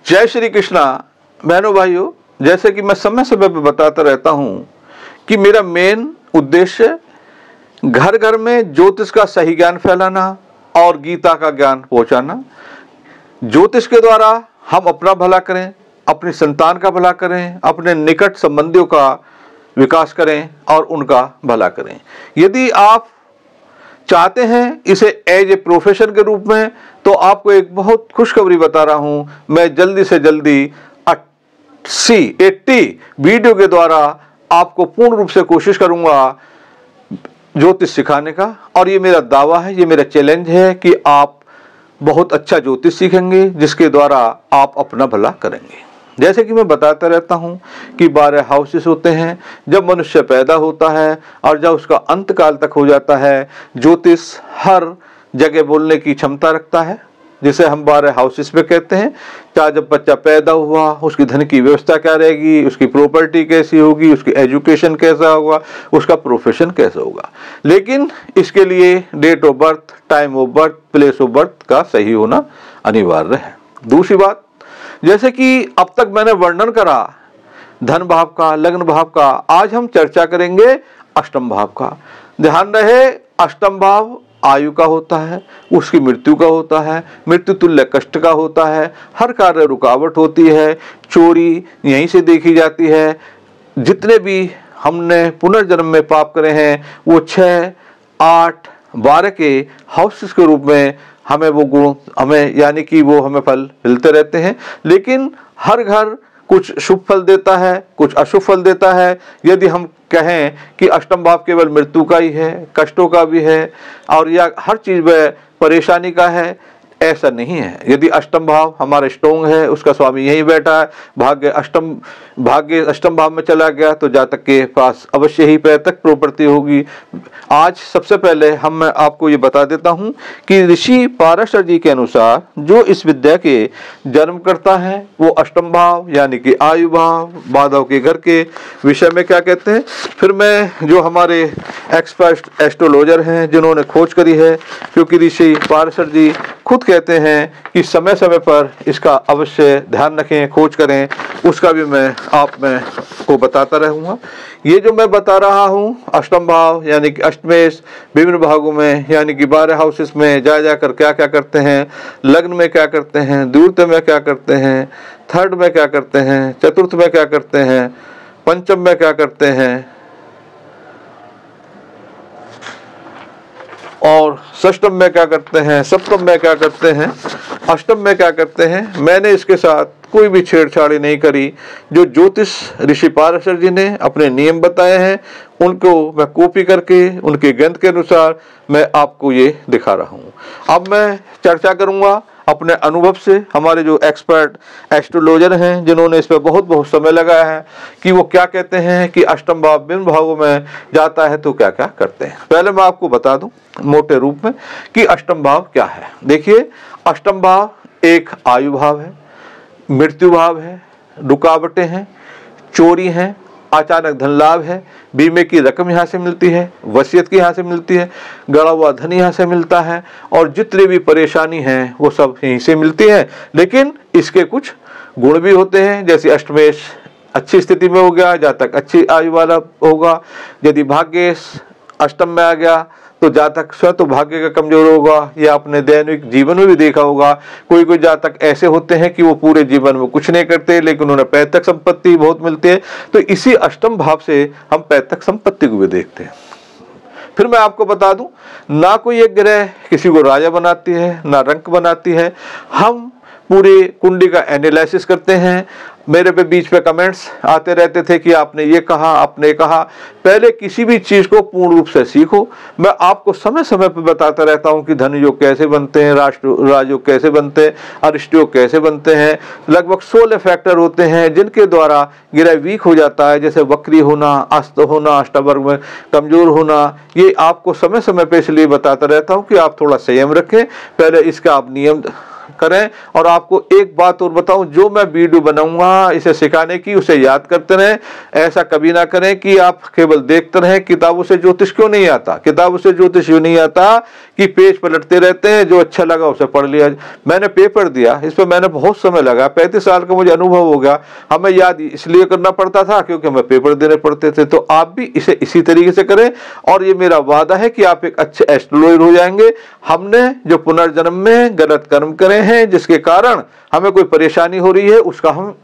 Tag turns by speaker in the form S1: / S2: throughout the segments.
S1: जय श्री कृष्णा। बहनों भाइयों, जैसे कि मैं समय समय पर बताता रहता हूं कि मेरा मेन उद्देश्य घर घर में ज्योतिष का सही ज्ञान फैलाना और गीता का ज्ञान पहुंचाना। ज्योतिष के द्वारा हम अपना भला करें, अपनी संतान का भला करें, अपने निकट संबंधियों का विकास करें और उनका भला करें। यदि आप चाहते हैं इसे एज ए प्रोफेशन के रूप में, तो आपको एक बहुत खुशखबरी बता रहा हूं। मैं जल्दी से जल्दी 80 वीडियो के द्वारा आपको पूर्ण रूप से कोशिश करूंगा ज्योतिष सिखाने का। और ये मेरा दावा है, ये मेरा चैलेंज है कि आप बहुत अच्छा ज्योतिष सीखेंगे जिसके द्वारा आप अपना भला करेंगे। जैसे कि मैं बताता रहता हूं कि 12 हाउसेस होते हैं। जब मनुष्य पैदा होता है और जब उसका अंत काल तक हो जाता है, ज्योतिष हर जगह बोलने की क्षमता रखता है, जिसे हम 12 हाउसेस में कहते हैं। चाहे जब बच्चा पैदा हुआ, उसकी धन की व्यवस्था क्या रहेगी, उसकी प्रॉपर्टी कैसी होगी, उसकी एजुकेशन कैसा होगा, उसका प्रोफेशन कैसा होगा। लेकिन इसके लिए date of birth, time of birth, place of birth का सही होना अनिवार्य है। दूसरी बात, जैसे कि अब तक मैंने वर्णन करा धन भाव का, लग्न भाव का, आज हम चर्चा करेंगे अष्टम भाव का। ध्यान रहे, अष्टम भाव आयु का होता है, उसकी मृत्यु का होता है, मृत्यु तुल्य कष्ट का होता है, हर कार्य रुकावट होती है, चोरी यहीं से देखी जाती है। जितने भी हमने पुनर्जन्म में पाप करे हैं वो 6, 8, 12 के हाउसेस के रूप में हमें वो गुण यानी कि वो हमें फल मिलते रहते हैं। लेकिन हर घर कुछ शुभ फल देता है, कुछ अशुभ फल देता है। यदि हम कहें कि अष्टम भाव केवल मृत्यु का ही है, कष्टों का भी है और या हर चीज में परेशानी का है, ऐसा नहीं है। यदि अष्टम भाव हमारा स्ट्रोंग है, उसका स्वामी यहीं बैठा है, भाग्य अष्टम भाव में चला गया तो जातक के पास अवश्य ही पैतृक प्रॉपर्टी होगी। आज सबसे पहले मैं आपको ये बता देता हूं कि ऋषि पाराशर जी के अनुसार जो इस विद्या के जन्म करता है वो अष्टम भाव यानी कि आयु भाव, बाधाओं के घर के विषय में क्या कहते हैं। फिर मैं जो हमारे एक्सपर्ट एस्ट्रोलॉजर हैं जिन्होंने खोज करी है, क्योंकि ऋषि पाराशर जी खुद कहते हैं कि समय समय पर इसका अवश्य ध्यान रखें, खोज करें, उसका भी मैं आप में को बताता रहूंगा। ये जो मैं बता रहा हूं अष्टम भाव यानी कि अष्टमेश विभिन्न भागों में यानी कि 12 हाउसेस में जाकर क्या क्या करते हैं, लग्न में क्या करते हैं, द्वितीय में क्या करते हैं, थर्ड में क्या करते हैं, चतुर्थ में क्या करते हैं, पंचम में क्या करते हैं और षष्टम में क्या करते हैं, सप्तम में क्या करते हैं, अष्टम में क्या करते हैं। मैंने इसके साथ कोई भी छेड़छाड़ी नहीं करी। जो ज्योतिष ऋषि पाराशर जी ने अपने नियम बताए हैं उनको मैं कॉपी करके उनके ग्रंथ के अनुसार मैं आपको ये दिखा रहा हूँ। अब मैं चर्चा करूँगा अपने अनुभव से। हमारे जो एक्सपर्ट एस्ट्रोलॉजर हैं जिन्होंने इस पर बहुत समय लगाया है कि वो क्या कहते हैं कि अष्टम भाव विभिन्न भावों में जाता है तो क्या क्या करते हैं। पहले मैं आपको बता दूं मोटे रूप में कि अष्टम भाव क्या है। देखिए, अष्टम भाव एक आयु भाव है, मृत्यु भाव है, रुकावटें हैं, चोरी हैं, अचानक धन लाभ है, बीमे की रकम यहाँ से मिलती है, वसीयत की यहाँ से मिलती है, गड़ा हुआ धन यहाँ से मिलता है और जितनी भी परेशानी है वो सब यहीं से मिलती है। लेकिन इसके कुछ गुण भी होते हैं, जैसे अष्टमेश अच्छी स्थिति में हो गया, जातक अच्छी आयु वाला होगा। यदि भाग्य अष्टम में आ गया तो जातक स्वयं तो भाग्य का कमजोर होगा। या अपने दैनिक जीवन में भी देखा होगा, कोई जातक ऐसे होते हैं कि वो पूरे जीवन में कुछ नहीं करते लेकिन उन्हें पैतृक संपत्ति बहुत मिलती है। तो इसी अष्टम भाव से हम पैतृक संपत्ति को भी देखते हैं। फिर मैं आपको बता दूं, ना कोई एक ग्रह किसी को राजा बनाती है ना रंक बनाती है। हम पूरी कुंडली का एनालिसिस करते हैं। मेरे पे बीच पे कमेंट्स आते रहते थे कि आपने ये कहा, आपने कहा। पहले किसी भी चीज को पूर्ण रूप से सीखो। मैं आपको समय समय पर बताता रहता हूँ कि धन योग कैसे बनते हैं, राजयोग कैसे बनते हैं, अरिष्ट योग कैसे बनते हैं। लगभग 16 फैक्टर होते हैं जिनके द्वारा ग्रह वीक हो जाता है, जैसे वक्री होना, अस्त होना, अष्टवर्ग में कमजोर होना। ये आपको समय समय पे इसलिए बताता रहता हूँ कि आप थोड़ा संयम रखें। पहले इसका आप नियम करें। और आपको एक बात और बताऊं, जो मैं वीडियो बनाऊंगा इसे सिखाने की, उसे याद करते रहें। ऐसा कभी ना करें कि आप केवल देखते रहें। किताबों से ज्योतिष क्यों नहीं आता? किताबों से ज्योतिष यूं नहीं आता कि पेज पलटते रहते हैं, जो अच्छा लगा उसे पढ़ लिया। मैंने पेपर दिया, इस पर मैंने बहुत समय लगा, 35 साल का मुझे अनुभव हो गया। हमें याद इसलिए करना पड़ता था क्योंकि हमें पेपर देने पड़ते थे। तो आप भी इसे इसी तरीके से करें, और ये मेरा वादा है कि आप एक अच्छे एस्ट्रोलॉजर हो जाएंगे। हमने जो पुनर्जन्म में गलत कर्म करे हैं, जिसके कारण हमें कोई परेशानी हो रही है, उसका हम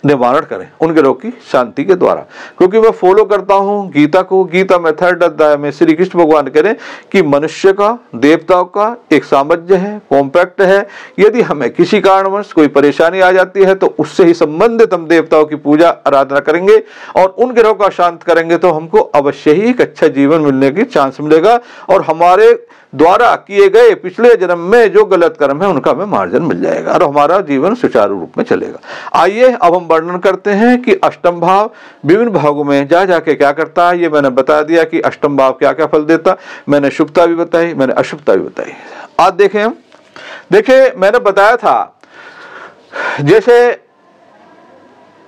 S1: निवारण करें उन ग्रहों की शांति के द्वारा। क्योंकि मैं फॉलो करता हूं गीता को। गीता में 3rd अध्याय में श्री कृष्ण भगवान कह रहे हैं कि मनुष्य का देवताओं का एक सामंजस्य है, कॉम्पैक्ट है। यदि हमें किसी कारणवश कोई परेशानी आ जाती है तो उससे ही संबंधित हम देवताओं की पूजा आराधना करेंगे और उन ग्रहों का शांत करेंगे, तो हमको अवश्य ही एक अच्छा जीवन मिलने की चांस मिलेगा और हमारे द्वारा किए गए पिछले जन्म में जो गलत कर्म है उनका हमें मार्जन मिल जाएगा और हमारा जीवन सुचारू रूप में चलेगा। आइए अब हम वर्णन करते हैं कि अष्टम भाव विभिन्न भावों में जा जाके क्या करता है। ये मैंने बता दिया कि अष्टम भाव क्या क्या फल देता। मैंने शुभता भी बताई, मैंने अशुभता भी बताई। आज देखें हम, देखिए मैंने बताया था जैसे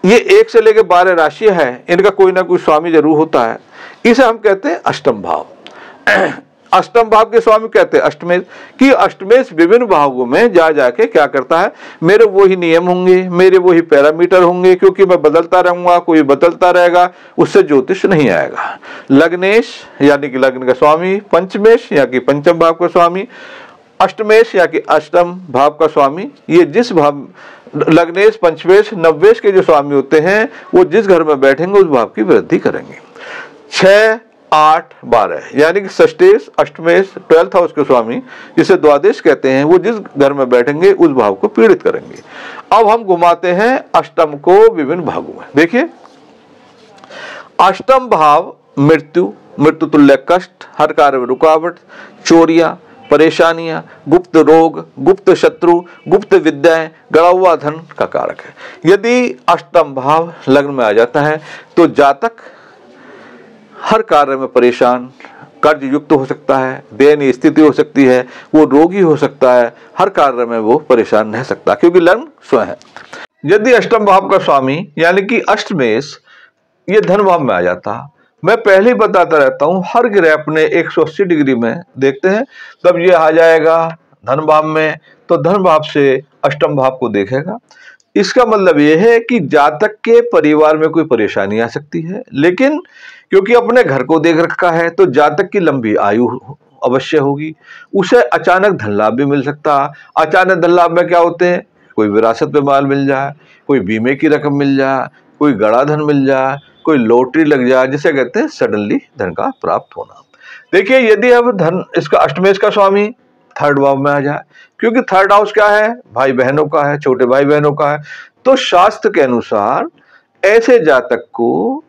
S1: ये 1 से लेकर 12 राशियां हैं, इनका कोई ना कोई स्वामी जरूर होता है। इसे हम कहते हैं अष्टम भाव। अष्टम भाव के स्वामी कहते हैं अष्टमेश, कि अष्टमेश विभिन्न भावों में जा जाके क्या करता है, मेरे वही नियम होंगे, मेरे वही पैरामीटर होंगे, क्योंकि मैं बदलता रहूंगा, कोई बदलता रहेगा, उससे ज्योतिष नहीं आएगा। लग्नेश यानी कि लग्न का स्वामी, पंचमेश यानी कि पंचम भाव का स्वामी, अष्टमेश या कि अष्टम भाव का स्वामी, ये जिस भाव लग्नेश पंचमेश नववेश के जो स्वामी होते हैं वो जिस घर में बैठेंगे उस भाव की वृद्धि करेंगे। 6, 8, 12 यानी कि षष्टेश अष्टमेश 12th हाउस के स्वामी जिसे द्वादश कहते हैं, वो जिस घर में बैठेंगे उस भाव को पीड़ित करेंगे। अब हम घुमाते हैं अष्टम को विभिन्न भागों में। देखिए अष्टम भाव मृत्यु, मृत्यु तुल्य कष्ट, हर कार्य में रुकावट, चोरियां, परेशानियां, गुप्त रोग, गुप्त शत्रु, गुप्त विद्याएं, गड़ा हुआ धन का कारक है। यदि अष्टम भाव लग्न में आ जाता है तो जातक हर कार्य में परेशान, कर्ज युक्त हो सकता है, दयनीय स्थिति हो सकती है, वो रोगी हो सकता है, हर कार्य में वो परेशान रह सकता है क्योंकि लग्न स्वयं है। यदि अष्टम भाव का स्वामी यानी कि अष्टमेश ये धन भाव में आ जाता, मैं पहले ही बताता रहता हूं हर ग्रह अपने 180 डिग्री में देखते हैं, तब ये आ जाएगा धन भाव में, तो धन भाव से अष्टम भाव को देखेगा। इसका मतलब यह है कि जातक के परिवार में कोई परेशानी आ सकती है, लेकिन क्योंकि अपने घर को देख रखा है तो जातक की लंबी आयु अवश्य होगी, उसे अचानक धन लाभ भी मिल सकता है। अचानक धन लाभ में क्या होते हैं, कोई विरासत में माल मिल जाए, कोई बीमे की रकम मिल जाए, कोई गड़ा धन मिल जाए, कोई लॉटरी लग जाए, जिसे कहते हैं सडनली धन का प्राप्त होना। देखिए यदि अब धन इसका अष्टमेश का स्वामी 3rd भाव में आ जाए, क्योंकि 3rd हाउस क्या है, भाई बहनों का है, छोटे भाई बहनों का है, तो शास्त्र के अनुसार ऐसे जातक को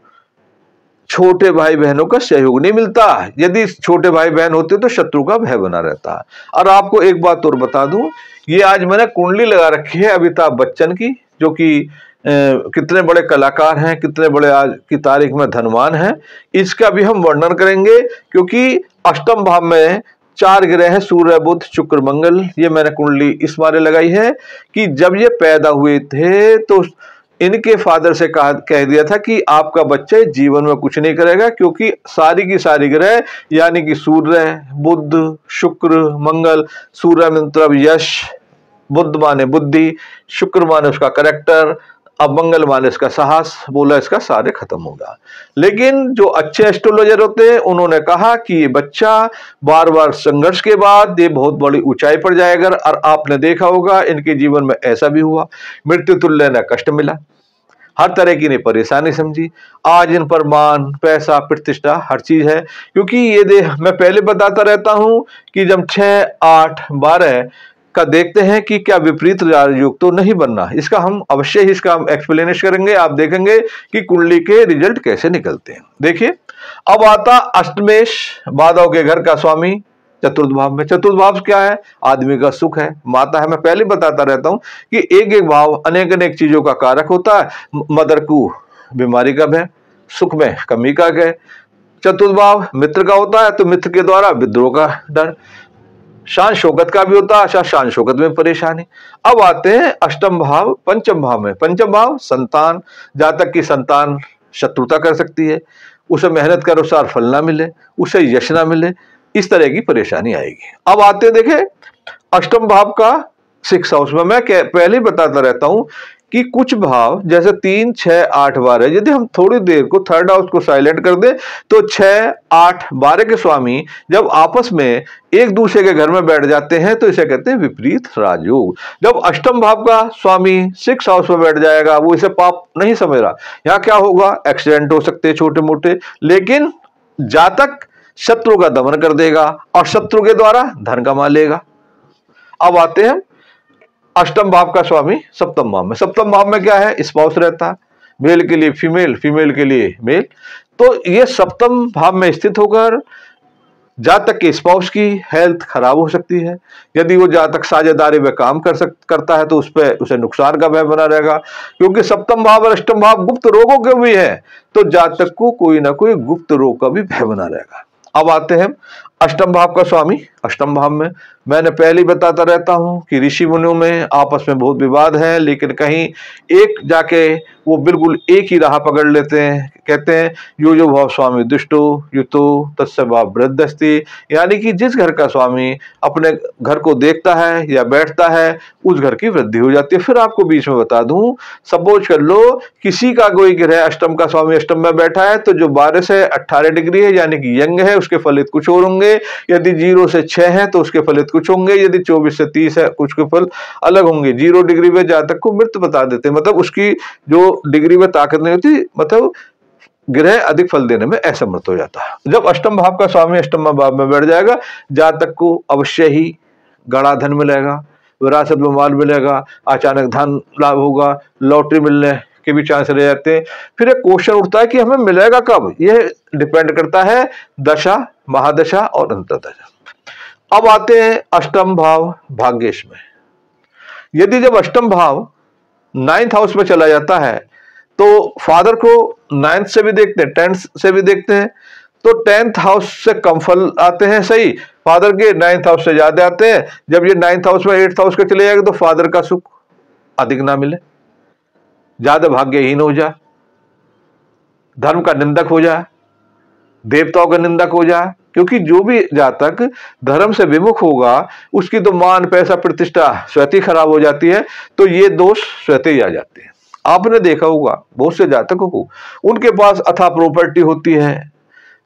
S1: छोटे भाई बहनों का सहयोग नहीं मिलता। यदि छोटे भाई बहन होते तो शत्रु का भय बना रहता है। और आपको एक बात और बता दूं, ये आज मैंने कुंडली लगा रखी है अमिताभ बच्चन की, जो कि कितने बड़े कलाकार हैं, कितने बड़े आज की तारीख में धनवान हैं, इसका भी हम वर्णन करेंगे। क्योंकि अष्टम भाव में 4 ग्रह हैं, सूर्य बुध शुक्र मंगल। ये मैंने कुंडली इस बारे लगाई है कि जब ये पैदा हुए थे तो इनके फादर से कह दिया था कि आपका बच्चा जीवन में कुछ नहीं करेगा, क्योंकि सारी की सारी ग्रह यानी कि सूर्य बुध शुक्र मंगल, सूर्य मतलब यश, बुध माने बुद्धि, शुक्र माने उसका करेक्टर, अब मंगल माने इसका साहस, बोला इसका सारे खत्म होगा। लेकिन जो अच्छे एस्ट्रोलॉजर होते हैं उन्होंने कहा कि ये बच्चा बार बार संघर्ष के बाद ये बहुत बड़ी ऊंचाई पर जाएगा। और आपने देखा होगा इनके जीवन में ऐसा भी हुआ, मृत्यु तुल्य न कष्ट मिला, हर तरह की नहीं परेशानी समझी। आज इन पर मान पैसा प्रतिष्ठा हर चीज है, क्योंकि ये मैं पहले बताता रहता हूं कि जब 6, 8, 12 का देखते हैं कि क्या विपरीत योग तो नहीं बनना। इसका हम अवश्य ही इसका एक्सप्लेनेशन करेंगे। आप देखेंगे कि कुंडली के रिजल्ट कैसे निकलते हैं। देखिए अब आता अष्टमेश, बाधाओं के घर का स्वामी चतुर्थ भाव में। चतुर्थ भाव क्या है, आदमी का सुख है, माता है। मैं पहले बताता रहता हूं कि एक एक भाव अनेक अनेक चीजों का कारक होता है। मदर को बीमारी का भय, सुख में कमी का भय। चतुर्थ भाव मित्र का होता है तो मित्र के द्वारा विद्रोह का डर। शान शौकत का भी होता है, शान शौकत में परेशानी। अब आते हैं अष्टम भाव पंचम भाव में। पंचम भाव संतान, जातक की संतान शत्रुता कर सकती है, उसे मेहनत के अनुसार फल ना मिले, उसे यश ना मिले, इस तरह की परेशानी आएगी। अब आते देखे अष्टम भाव का 6 हाउस में। मैं पहले ही बताता रहता हूं कि कुछ भाव जैसे 3, 6, 8, 12, यदि हम थोड़ी देर को थर्ड हाउस को साइलेंट कर दें तो 6, 8, 12 के स्वामी जब आपस में एक दूसरे के घर में बैठ जाते हैं तो इसे कहते हैं विपरीत राजयोग। जब अष्टम भाव का स्वामी 6 हाउस में बैठ जाएगा, वो इसे पाप नहीं समझ रहा, यहाँ क्या होगा, एक्सीडेंट हो सकते हैं छोटे मोटे, लेकिन जातक शत्रु का दमन कर देगा और शत्रु के द्वारा धन कमा लेगा। अब आते हैं अष्टम भाव का स्वामी सप्तम भाव में। सप्तम भाव में क्या है, स्पाउस रहता है, मेल के लिए फीमेल, फीमेल के लिए मेल। तो ये सप्तम भाव में स्थित होकर जातक के स्पाउस की हेल्थ खराब हो सकती है। यदि वो जातक साझेदारी में काम करता है तो उस पर उसे नुकसान का भय बना रहेगा, क्योंकि सप्तम भाव और अष्टम भाव गुप्त रोगों के भी है, तो जातक को कोई ना कोई गुप्त रोग का भी भय बना रहेगा। अब आते हैं अष्टम भाव का स्वामी अष्टम भाव में। मैंने पहले ही बताता रहता हूं कि ऋषि मुनियों में आपस में बहुत विवाद है, लेकिन कहीं एक जाके वो बिल्कुल एक ही राह पकड़ लेते हैं। कहते हैं यो जो भाव स्वामी दुष्टो युतो तस्य भाव वृद्धस्ति, यानी कि जिस घर का स्वामी अपने घर को देखता है या बैठता है उस घर की वृद्धि हो जाती है। फिर आपको बीच में बता दूं, सपोज कर लो किसी का कोई ग्रह अष्टम का स्वामी अष्टम में बैठा है, तो जो 12 से 18 डिग्री है यानी कि यंग है, उसके फलित कुछ और होंगे। यदि 0 से 6 है तो उसके फलित कुछ होंगे। यदि 24 से 30 है कुछ के फल अलग होंगे। 0 डिग्री में जातक को मृत बता देते, मतलब उसकी जो डिग्री में ताकत नहीं होती, मतलब ग्रह अधिक फल देने में असमर्थ हो जाता है। जब अष्टम भाव का स्वामी अष्टम भाव में बैठ जाएगा, जातक को अवश्य ही गड़ा धन मिलेगा, विरासत में माल मिलेगा, अचानक धन लाभ होगा, लॉटरी मिलने के भी चांस रह जाते हैं। फिर एक क्वेश्चन उठता है कि हमें मिलेगा कब, यह डिपेंड करता है दशा, महादशा और अंतर्दशा। अब आते हैं अष्टम भाव भाग्येश में। यदि जब अष्टम भाव 9th हाउस में चला जाता है तो फादर को 9th से भी देखते हैं, 10th से भी देखते हैं, तो 10th हाउस से कम फल आते हैं, सही, फादर के 9th हाउस से ज्यादा आते हैं। जब ये 9th हाउस में 8th हाउस के चले जाएगा तो फादर का सुख अधिक ना मिले, ज्यादा भाग्यहीन हो जाए, धर्म का निंदक हो जाए, देवताओं का निंदक हो जाए, क्योंकि जो भी जातक धर्म से विमुख होगा उसकी तो मान, पैसा, प्रतिष्ठा स्वतः खराब हो जाती है। तो ये दोष स्वतः ही आ जाते हैं। आपने देखा होगा बहुत से जातकों को, उनके पास अथाह प्रॉपर्टी होती है,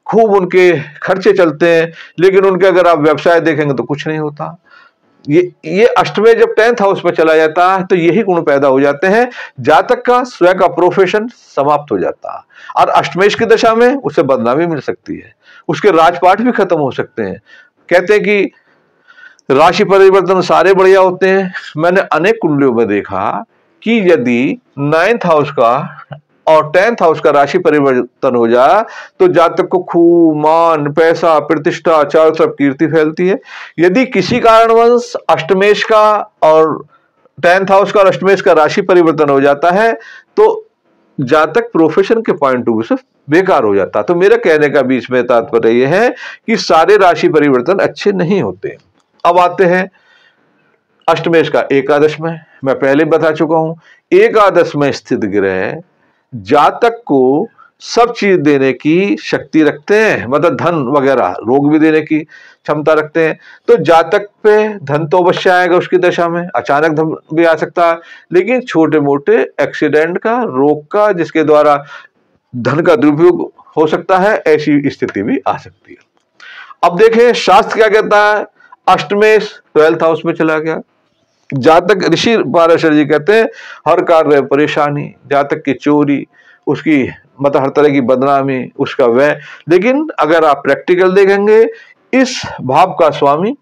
S1: खूब उनके खर्चे चलते हैं, लेकिन उनके अगर आप व्यवसाय देखेंगे तो कुछ नहीं होता। ये अष्टमें जब 10th हाउस में चला जाता है तो यही गुण पैदा हो जाते हैं, जातक का स्वयं का प्रोफेशन समाप्त हो जाता है। और अष्टमेश की दशा में उसे बदनामी मिल सकती है, उसके राजपाट भी खत्म हो सकते हैं। कहते हैं कि राशि परिवर्तन सारे बढ़िया होते हैं। मैंने अनेक कुंडलियों में देखा कि यदि 9th हाउस का और 10th हाउस का राशि परिवर्तन हो जाए तो जातक को खूब मान, पैसा, प्रतिष्ठा, चारों तरफ कीर्ति फैलती है। यदि किसी कारणवश अष्टमेश का और 10th हाउस का और अष्टमेश का राशि परिवर्तन हो जाता है तो जातक प्रोफेशन के पॉइंट ऑफ व्यू से बेकार हो जाता। तो मेरा कहने का बीच में तात्पर्य यह है कि सारे राशि परिवर्तन अच्छे नहीं होते। अब आते हैं अष्टमेश का एकादश में। मैं पहले बता चुका हूं, एकादश में स्थित ग्रह जातक को सब चीज देने की शक्ति रखते हैं, मतलब धन वगैरह, रोग भी देने की क्षमता रखते हैं। तो जातक पे धन तो अवश्य आएगा, उसकी दशा में अचानक धन भी आ सकता है, लेकिन छोटे मोटे एक्सीडेंट का, रोग का, जिसके द्वारा धन का दुरुपयोग हो सकता है, ऐसी स्थिति भी आ सकती है। अब देखें शास्त्र क्या कहता है। अष्टमेश 12th हाउस में चला गया, जातक, ऋषि पाराशर जी कहते हैं हर कार्य परेशानी, जातक की चोरी, उसकी मतलब हर तरह की बदनामी, उसका व्यय। लेकिन अगर आप प्रैक्टिकल देखेंगे, इस भाव का स्वामी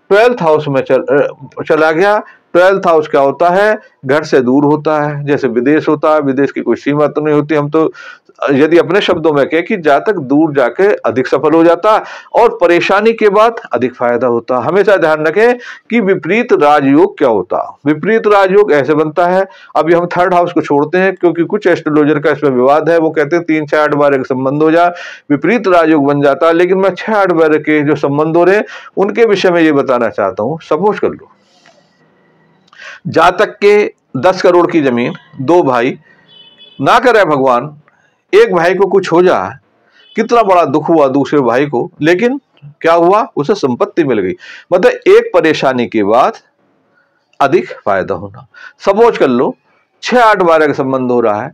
S1: 12th हाउस में चला गया 12th हाउस क्या होता है? घर से दूर होता है, जैसे विदेश होता है, विदेश की कोई सीमा तो नहीं होती। हम तो यदि अपने शब्दों में कहें कि जातक दूर जाके अधिक सफल हो जाता और परेशानी के बाद अधिक फायदा होता। हमेशा ध्यान रखें कि विपरीत राजयोग क्या होता। विपरीत राजयोग ऐसे बनता है, अभी हम 3rd हाउस को छोड़ते हैं क्योंकि कुछ एस्ट्रोलॉजर का इसमें विवाद है, वो कहते हैं 3, 6, 8 बार एक संबंध हो जाए विपरीत राजयोग बन जाता है। लेकिन मैं 6, 8 बार के जो संबंध हो रहे हैं उनके विषय में ये बताना चाहता हूं। सपोज कर लो जातक के 10 करोड़ की जमीन, 2 भाई, ना करे भगवान एक भाई को कुछ हो जाए, कितना बड़ा दुख हुआ दूसरे भाई को, लेकिन क्या हुआ? उसे संपत्ति मिल गई। मतलब एक परेशानी के बाद अधिक फायदा होना। सपोज कर लो 6-8 बार का संबंध हो रहा है,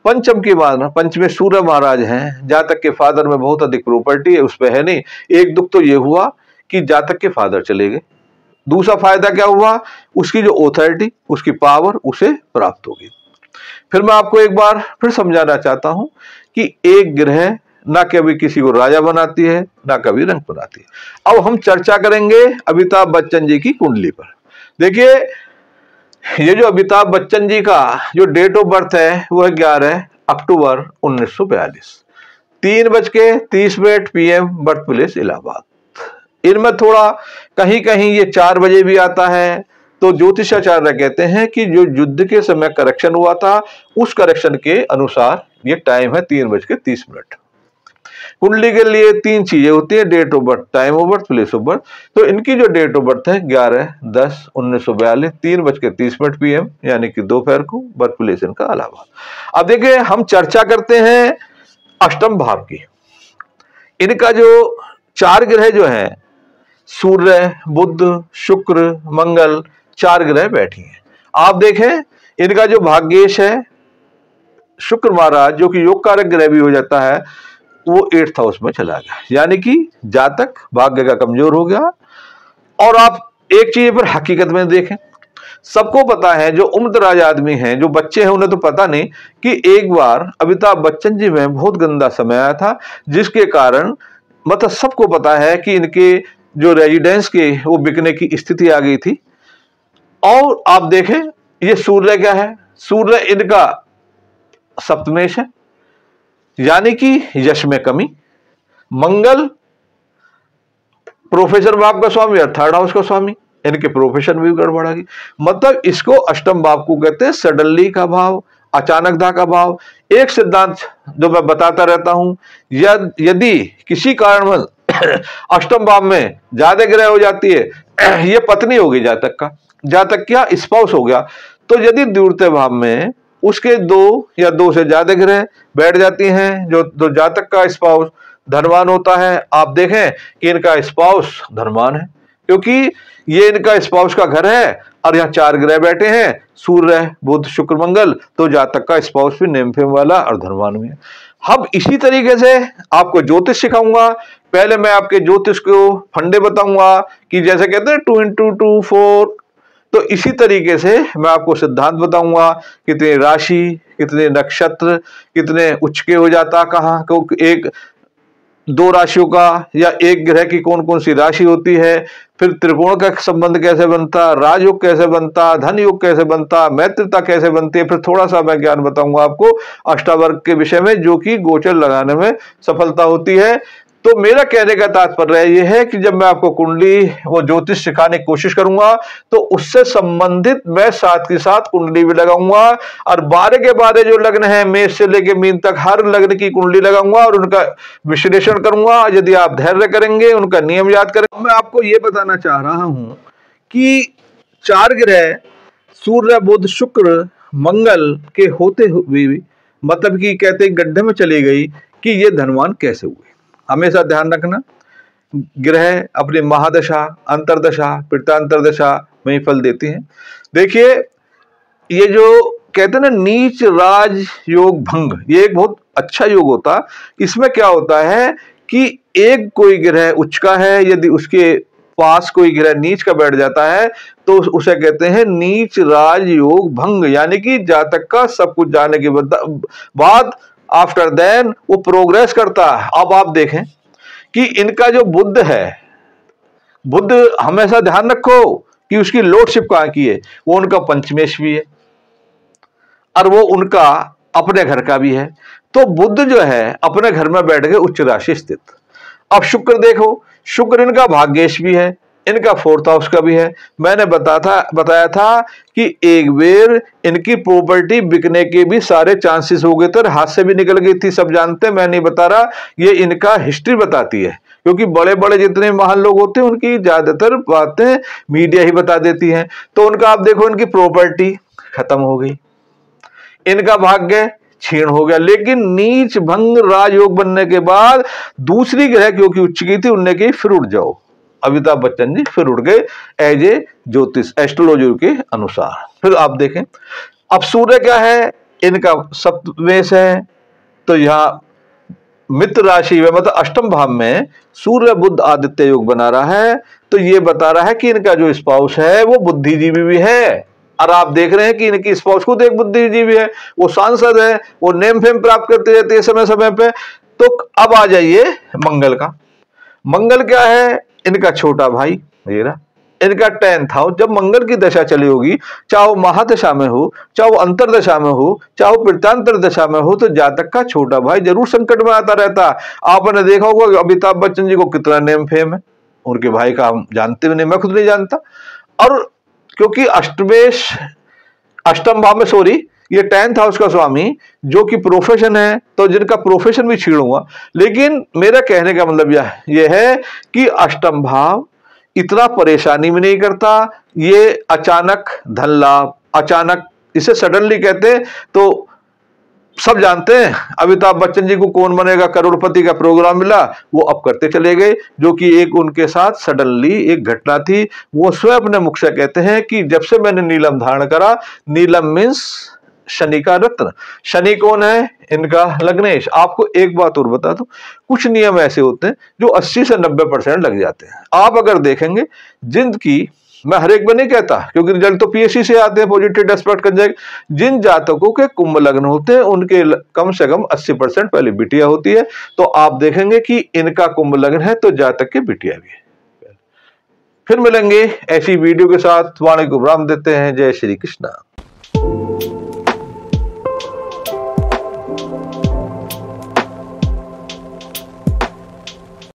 S1: पंचम की बात ना, पंचमे सूर्य महाराज हैं, जातक के फादर में बहुत अधिक प्रॉपर्टी है, उस पर है नहीं। एक दुख तो ये हुआ कि जातक के फादर चले गए। दूसरा फायदा क्या हुआ? उसकी जो ऑथोरिटी, उसकी पावर उसे प्राप्त होगी। फिर मैं आपको एक बार फिर समझाना चाहता हूं कि एक ग्रह ना कभी किसी को राजा बनाती है, ना कभी रंक बनाती है। अब हम चर्चा करेंगे अमिताभ बच्चन जी की कुंडली पर। देखिए, ये जो अमिताभ बच्चन जी का जो डेट ऑफ बर्थ है वो है 11 अक्टूबर 1942, 3:30 PM, बर्थ प्लेस इलाहाबाद। इनमें थोड़ा कहीं कहीं ये 4 बजे भी आता है, तो ज्योतिषाचार्य कहते हैं कि जो युद्ध के समय करेक्शन हुआ था उस करेक्शन के अनुसार ये टाइम है 3:30। कुंडली के लिए 3 चीजें होती है, date of birth, time of birth, place of birth. तो इनकी जो डेट ऑफ बर्थ है 11/10/1942, 3:30 PM, यानी कि दोपहर को, बर्थ प्लेस इनका इलाहाबाद। अब देखिए, हम चर्चा करते हैं अष्टम भाव की। इनका जो 4 ग्रह जो है, सूर्य, बुध, शुक्र, मंगल, 4 ग्रह बैठी हैं। आप देखें, इनका जो भाग्येश है शुक्र महाराज, जो कि योग कारक ग्रह भी हो जाता है, वो 8th हाउस में चला गया, यानी कि जातक भाग्य का कमजोर हो गया। और आप एक चीज पर हकीकत में देखें, सबको पता है, जो उम्रदराज आदमी हैं, जो बच्चे हैं, उन्हें तो पता नहीं कि एक बार अमिताभ बच्चन जी में बहुत गंदा समय आया था, जिसके कारण मतलब सबको पता है कि इनके जो रेजिडेंस के वो बिकने की स्थिति आ गई थी। और आप देखें, ये सूर्य क्या है? सूर्य इनका सप्तमेश है, यानी कि यश में कमी। मंगल प्रोफेसर भाव का स्वामी और 3rd हाउस का स्वामी, इनके प्रोफेशन भी गड़बड़ा गई। मतलब इसको अष्टम भाव को कहते हैं सडनली का भाव, अचानकता का भाव। एक सिद्धांत जो मैं बताता रहता हूं, यदि किसी कारणवश अष्टम भाव में ज्यादा ग्रह हो जाती है, ये पत्नी होगी जातक का, जातक क्या स्पाउस हो गया। तो यदि दूरते भाव में उसके 2 या 2 से ज्यादा ग्रह बैठ जाती हैं, जो जातक का स्पाउस धनवान होता है, आप देखें कि इनका स्पाउस धनवान है, क्योंकि ये इनका स्पाउस का घर है और यहाँ 4 ग्रह बैठे हैं, सूर्य, बुध, शुक्र, मंगल। तो जातक का स्पाउस भी नेम फेम वाला और धनवान भी है। अब इसी तरीके से आपको ज्योतिष सिखाऊंगा। पहले मैं आपके ज्योतिष को फंडे बताऊंगा कि जैसे कहते हैं 2 × 2 4, तो इसी तरीके से मैं आपको सिद्धांत बताऊंगा, कितने राशि, कितने नक्षत्र, कितने उच्चके हो जाता कहाँ, क्योंकि एक 2 राशियों का या एक ग्रह की कौन कौन सी राशि होती है, फिर त्रिकोण का संबंध कैसे बनता, राजयोग कैसे बनता, धन योग कैसे बनता, मैत्रिता कैसे बनती है। फिर थोड़ा सा मैं ज्ञान बताऊंगा आपको अष्टावर्ग के विषय में, जो कि गोचर लगाने में सफलता होती है। तो मेरा कहने का तात्पर्य यह है कि जब मैं आपको कुंडली वो ज्योतिष सिखाने की कोशिश करूंगा, तो उससे संबंधित मैं साथ के साथ कुंडली भी लगाऊंगा, और 12 के 12 जो लग्न है, मेष से लेकर मीन तक, हर लग्न की कुंडली लगाऊंगा और उनका विश्लेषण करूंगा। यदि आप धैर्य करेंगे, उनका नियम याद करेंगे। मैं आपको यह बताना चाह रहा हूं कि 4 ग्रह सूर्य, बुध, शुक्र, मंगल के होते हुए भी, मतलब कि कहते गड्ढे में चली गई, कि ये धनवान कैसे हुए। हमेशा ध्यान रखना, ग्रह अपनी महादशा, अंतरदशा, पित्रांतरदशा में ही फल देती हैं। देखिए, ये जो कहते हैं ना नीच राज योग भंग, ये एक बहुत अच्छा योग होता। इसमें क्या होता है कि एक कोई ग्रह उच्च का है, यदि उसके पास कोई ग्रह नीच का बैठ जाता है, तो उसे कहते हैं नीच राज योग भंग, यानी कि जातक का सब कुछ जाने के बाद आफ्टर देन वो प्रोग्रेस करता है। अब आप देखें कि इनका जो बुध है, बुध हमेशा ध्यान रखो कि उसकी लॉर्डशिप कहाँ की है, वो उनका पंचमेश भी है और वो उनका अपने घर का भी है। तो बुध जो है अपने घर में बैठ गए उच्च राशि स्थित। अब शुक्र देखो, शुक्र इनका भाग्येश भी है, इनका फोर्थ हाउस का भी है। मैंने बताया था कि एक बेर इनकी प्रॉपर्टी बिकने के भी सारे चांसेस हो गए थे, हाथ से भी निकल गई थी, सब जानते हैं, मैं नहीं बता रहा, ये इनका हिस्ट्री बताती है, क्योंकि बड़े बड़े जितने महान लोग होते हैं उनकी ज्यादातर बातें मीडिया ही बता देती है। तो उनका आप देखो, इनकी प्रॉपर्टी खत्म हो गई, इनका भाग्य क्षीण हो गया, लेकिन नीच भंग राजयोग बनने के बाद दूसरी ग्रह क्योंकि उच्च की थी, उनने कही फिर उठ जाओ। अमिताभ बच्चन जी फिर उठ गए एज ए ज्योतिष एस्ट्रोलॉजी के अनुसार। फिर आप देखें, अब सूर्य क्या है, इनका सप्तमेश है, तो यहां मित्र राशि में मतलब अष्टम भाव में सूर्य बुध आदित्य योग बना रहा है। तो ये बता रहा है कि इनका जो स्पाउस है वो बुद्धिजीवी भी है, और आप देख रहे हैं कि इनकी स्पाउस खुद एक बुद्धिजीवी है, वो सांसद है, वो नेम फेम प्राप्त करते रहते हैं समय समय पे। तो अब आ जाइए मंगल का। मंगल क्या है, इनका छोटा भाई मेरा, इनका 10th हाउस। जब मंगल की दशा चली होगी, चाहे वो महादशा में हो, चाहे वो अंतरदशा में हो, चाहे वो प्रत्यांतर दशा में हो, तो जातक का छोटा भाई जरूर संकट में आता रहता। आपने देखा होगा अमिताभ बच्चन जी को कितना नेम फेम है, उनके भाई का हम जानते भी नहीं, मैं खुद नहीं जानता। और क्योंकि अष्टम भाव में ये 10th हाउस का स्वामी जो कि प्रोफेशन है, तो जिनका प्रोफेशन भी छीड़ हुआ। लेकिन मेरा कहने का मतलब यह है कि अष्टम भाव इतना परेशानी भी नहीं करता, ये अचानक धन लाभ, अचानक इसे सडनली कहते हैं। तो सब जानते हैं अमिताभ बच्चन जी को कौन बनेगा करोड़पति का प्रोग्राम मिला, वो अब करते चले गए, जो कि एक उनके साथ सडनली एक घटना थी। वो स्वयं अपने मुख से कहते हैं कि जब से मैंने नीलम धारण करा, नीलम मीन्स शनि का रत्न। शनि कौन है, इनका लग्नेश। आपको एक बात और बता दूं, कुछ नियम ऐसे होते हैं जो 80 से 90% लग जाते हैं। आप अगर देखेंगे जिनकी, मैं हर एक में नहीं कहता क्योंकि रिजल्ट तो पीएससी से आते हैं, पॉजिटिव एक्सपेक्ट कर जाएगा, जिन जातकों के कुंभ लग्न होते हैं उनके कम से कम 80% पहले बिटिया होती है। तो आप देखेंगे कि इनका कुंभ लग्न है तो जातक के बिटिया भी है। फिर मिलेंगे ऐसी वीडियो के साथ, वाणी को विराम देते हैं। जय श्री कृष्णा।